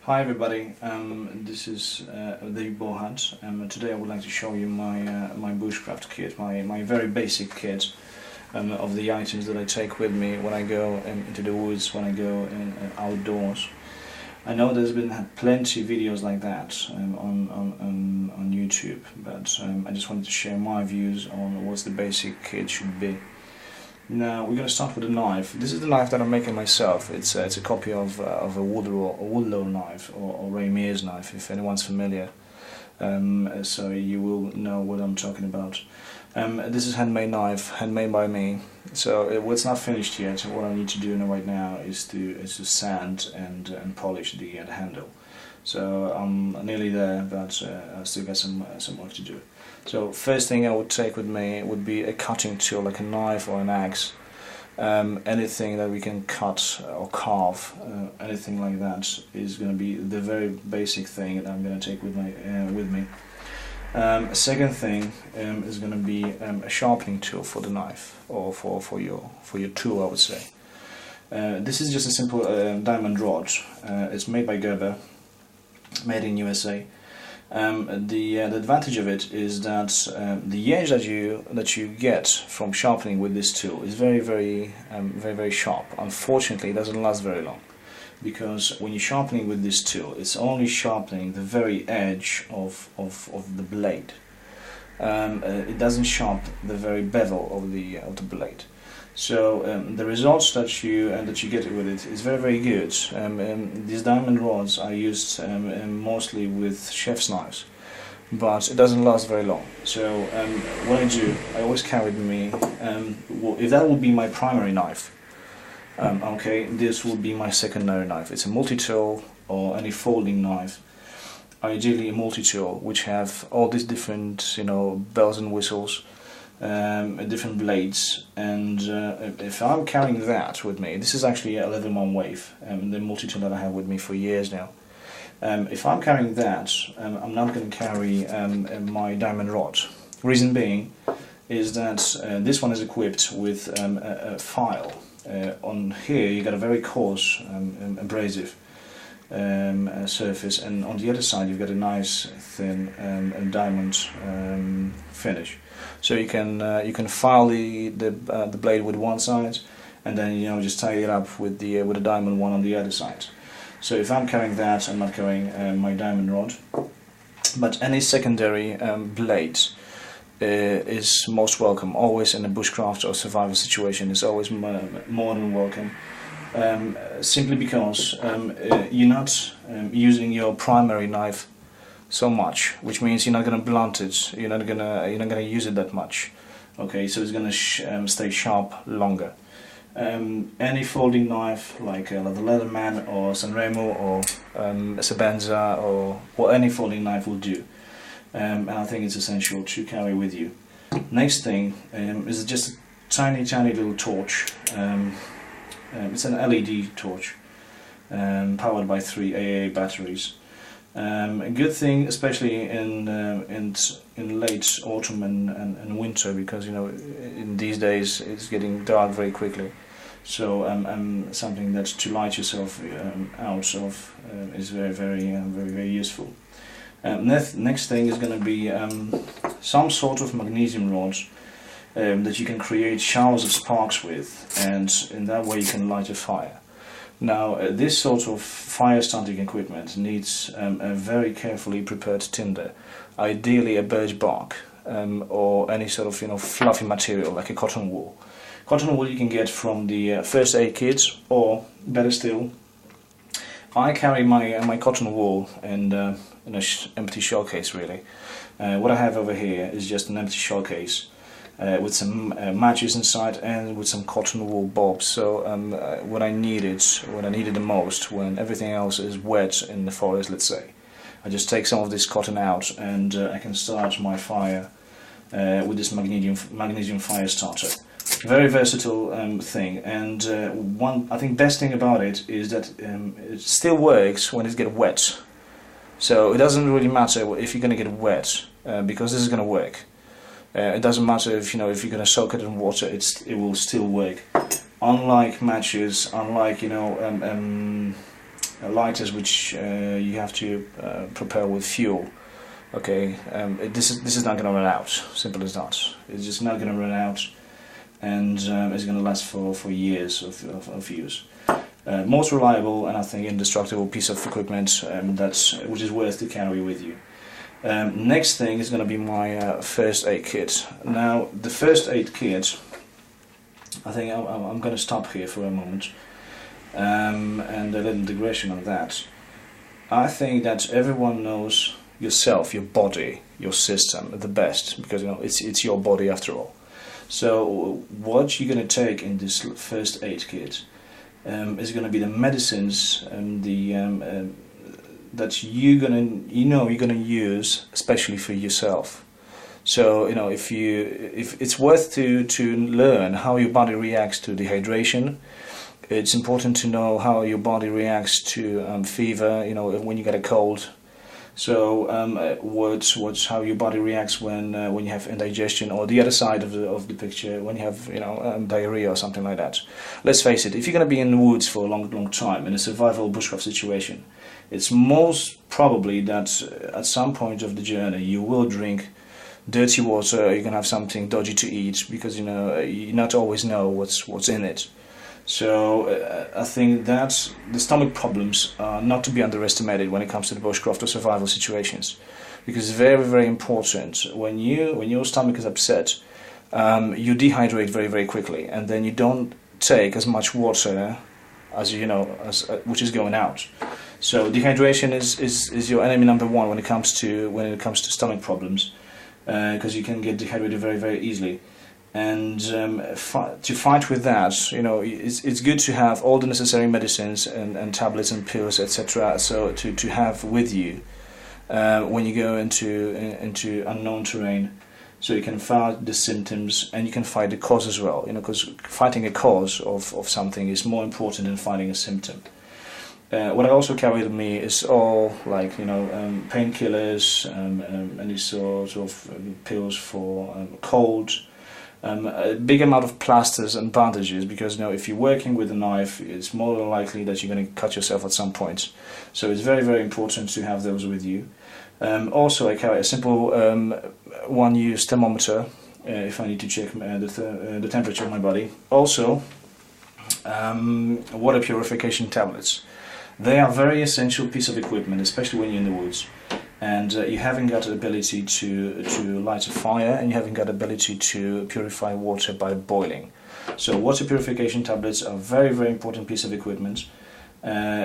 Hi everybody, this is the Bohat. Today I would like to show you my Bushcraft kit, my very basic kit of the items that I take with me when I go into the woods, when I go outdoors. I know there's been plenty of videos like that on YouTube, but I just wanted to share my views on what the basic kit should be. Now we're going to start with a knife. This is the knife that I'm making myself. It's a copy of a Woodlow knife or Ramirez knife, if anyone's familiar. So you will know what I'm talking about. This is a handmade knife, handmade by me. So it's not finished yet. What I need to do right now is to sand and polish the handle. So I'm nearly there, but I still got some work to do. So first thing I would take with me would be a cutting tool, like a knife or an axe. Anything that we can cut or carve, anything like that is going to be the very basic thing that I'm going to take with me. Second thing is going to be a sharpening tool for the knife, or for your tool, I would say. This is just a simple diamond rod. It's made by Gerber, made in USA. The advantage of it is that the edge that you get from sharpening with this tool is very sharp. Unfortunately, it doesn't last very long, because when you're sharpening with this tool, it's only sharpening the very edge of the blade. It doesn't sharpen the very bevel of the blade. So the results that you get with it is very good. These diamond rods are used mostly with chef's knives, but it doesn't last very long. So what I do, I always carry with me. If that would be my primary knife, okay, this would be my secondary knife. It's a multi-tool or any folding knife. Ideally a multi-tool, which have all these different, bells and whistles. Different blades, and if I'm carrying that with me, this is actually a 11-1 wave, the multi-tool that I have with me for years now. If I'm carrying that, I'm not going to carry my diamond rod. Reason being is that this one is equipped with a file. On here you got a very coarse abrasive surface, and on the other side you've got a nice thin diamond finish. So you can file the blade with one side, and then just tie it up with the diamond one on the other side. So if I'm carrying that, I'm not carrying my diamond rod. But any secondary blade is most welcome. Always in a bushcraft or survival situation, is always more than welcome. Simply because you're not using your primary knife so much, which means you're not going to blunt it. You're not going to use it that much. Okay, so it's going to stay sharp longer. Any folding knife, like the Leatherman or Sanremo or Sabanza or any folding knife will do. And I think it's essential to carry with you. Next thing is just a tiny little torch. It's an LED torch, powered by 3 AA batteries. A good thing, especially in late autumn and winter, because in these days it's getting dark very quickly. So something that to light yourself out of is very useful. Next thing is going to be some sort of magnesium rods that you can create showers of sparks with, and in that way you can light a fire. Now this sort of fire starting equipment needs a very carefully prepared tinder, ideally a birch bark or any sort of fluffy material like a cotton wool. Cotton wool you can get from the first aid kits, or better still, I carry my cotton wool in an empty shell case really. What I have over here is just an empty shell case. With some matches inside and with some cotton wool bulbs. So when I need it the most, when everything else is wet in the forest, let's say, I just take some of this cotton out, and I can start my fire with this magnesium fire starter. Very versatile thing, and I think best thing about it is that it still works when it gets wet. So it doesn't really matter if you're going to get wet, because this is going to work. It doesn't matter if you're going to soak it in water; it will still work. Unlike matches, unlike lighters which you have to prepare with fuel. Okay, this is not going to run out. Simple as that. It's just not going to run out, and it's going to last for years of use. Most reliable and I think indestructible piece of equipment which is worth to carry with you. Next thing is going to be my first aid kit. Now the first aid kit, I think I'm going to stop here for a moment, and a little digression on that. I think that everyone knows yourself, your body, your system the best, because it's your body after all. So what you're going to take in this first aid kit is going to be the medicines and that you're gonna use especially for yourself. So if it's worth to learn how your body reacts to dehydration. It's important to know how your body reacts to fever, when you get a cold. So how your body reacts when you have indigestion, or the other side of the picture, when you have diarrhea or something like that. Let's face it, if you're going to be in the woods for a long time in a survival bushcraft situation, it's most probably that at some point of the journey you will drink dirty water. You're going to have something dodgy to eat, because you not always know what's in it. So I think that the stomach problems are not to be underestimated when it comes to the bushcraft or survival situations, because it's very important. When your stomach is upset, you dehydrate very quickly, and then you don't take as much water as which is going out. So dehydration is your enemy number one when it comes to stomach problems, because you can get dehydrated very easily. And to fight with that, it's good to have all the necessary medicines and tablets and pills, etc. So to have with you when you go into unknown terrain, so you can fight the symptoms and you can fight the cause as well. Because fighting a cause of something is more important than fighting a symptom. What I also carry with me is all painkillers and these sorts of pills for cold. A big amount of plasters and bandages, because if you're working with a knife, it's more than likely that you're going to cut yourself at some point. So it's very important to have those with you. Also, I carry a simple one-use thermometer if I need to check the temperature of my body. Also, water purification tablets. They are a very essential piece of equipment, especially when you're in the woods. And you haven't got the ability to light a fire, and you haven't got the ability to purify water by boiling. So water purification tablets are a very important piece of equipment,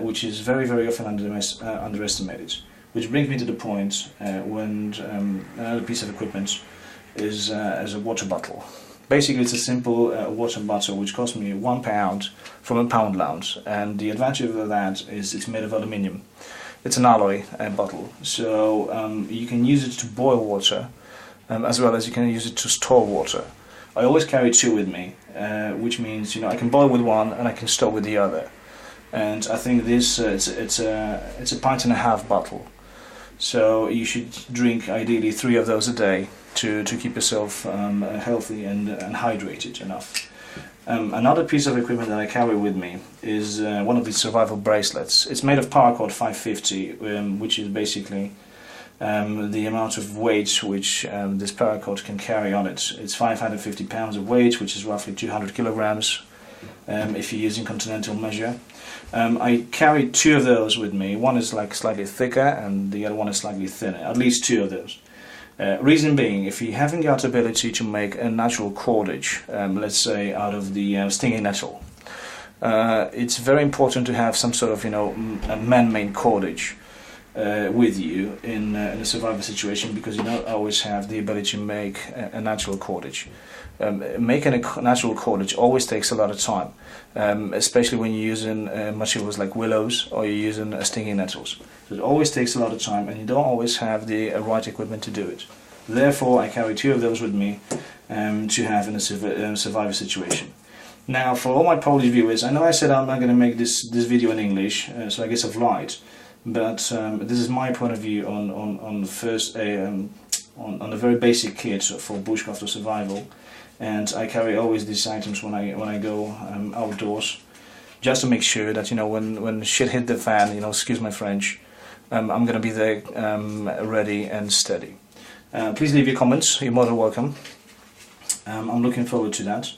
which is very often underestimated. Which brings me to the point when another piece of equipment is as a water bottle. Basically, it's a simple water bottle which cost me £1 from a Poundland, and the advantage of that is it's made of aluminium. It's an alloy bottle, so you can use it to boil water, as well as you can use it to store water. I always carry two with me, which means I can boil with one and I can store with the other. And I think this it's a pint and a half bottle, so you should drink ideally 3 of those a day to keep yourself healthy and hydrated enough. Another piece of equipment that I carry with me is one of these survival bracelets. It's made of paracord 550, which is basically the amount of weight which this paracord can carry on it. It's 550 pounds of weight, which is roughly 200 kilograms if you're using continental measure. I carry 2 of those with me. One is slightly thicker and the other one is slightly thinner, at least 2 of those. Reason being, if you haven't got the ability to make a natural cordage, let's say out of the stinging nettle, it's very important to have some sort of a man-made cordage with you in a survival situation, because you don't always have the ability to make a natural cordage. Making a natural cordage always takes a lot of time, especially when you're using materials like willows or you're using stinging nettles. So it always takes a lot of time, and you don't always have the right equipment to do it. Therefore, I carry 2 of those with me to have in a survival situation. Now, for all my Polish viewers, I know I said I'm not going to make this video in English, so I guess I've lied. But this is my point of view on the first on the very basic kit for bushcraft or survival. And I carry always these items when I go outdoors. just to make sure that, you know, when shit hit the fan, you know, excuse my French, I'm gonna be there ready and steady. Please leave your comments, you're more than welcome. I'm looking forward to that.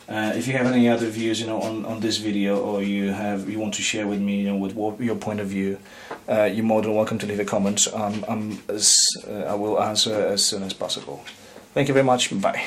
If you have any other views, you know, on this video, or you want to share with me, you know, with your point of view, you're more than welcome to leave a comment. I will answer as soon as possible. Thank you very much. Bye.